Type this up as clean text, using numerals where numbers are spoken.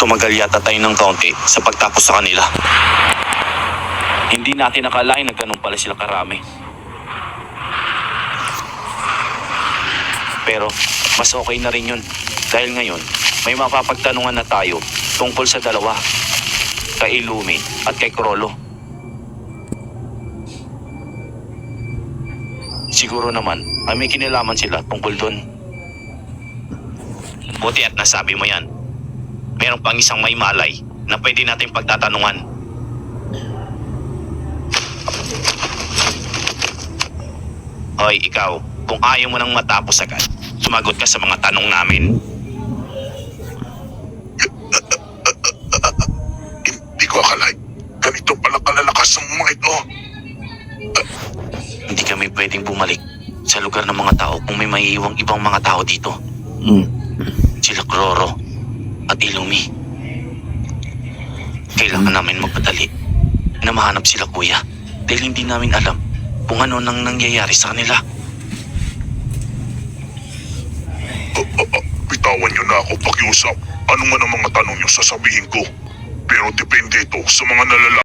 tumagal yata tayo ng kaunti sa pagtapos sa kanila. Hindi natin nakalain na ganun pala sila karami. Pero mas okay na rin yun dahil ngayon may mapapagtanungan na tayo tungkol sa dalawa, kay Illumi at kay Chrollo. Siguro naman ay may kinalaman sila tungkol dun. Buti at nasabi mo yan. Meron pang isang may malay na pwede natin pagtatanungan. Hoy, ikaw, kung ayaw mo nang matapos agad, sumagot ka sa mga tanong namin. Hindi ko akalain. Ganito pala kalalakas ng mga ito. Hindi kami pwedeng bumalik sa lugar ng mga tao kung may maiiwang ibang mga tao dito. Sila Chrollo at Illumi. Kailangan namin magpadali na mahanap sila, kuya, dahil hindi namin alam kung ano nang nangyayari sa kanila. Bitawan niyo na ako pakiusap. Ano man ang mga tanong niyo sasabihin ko. Pero depende ito sa mga nalala.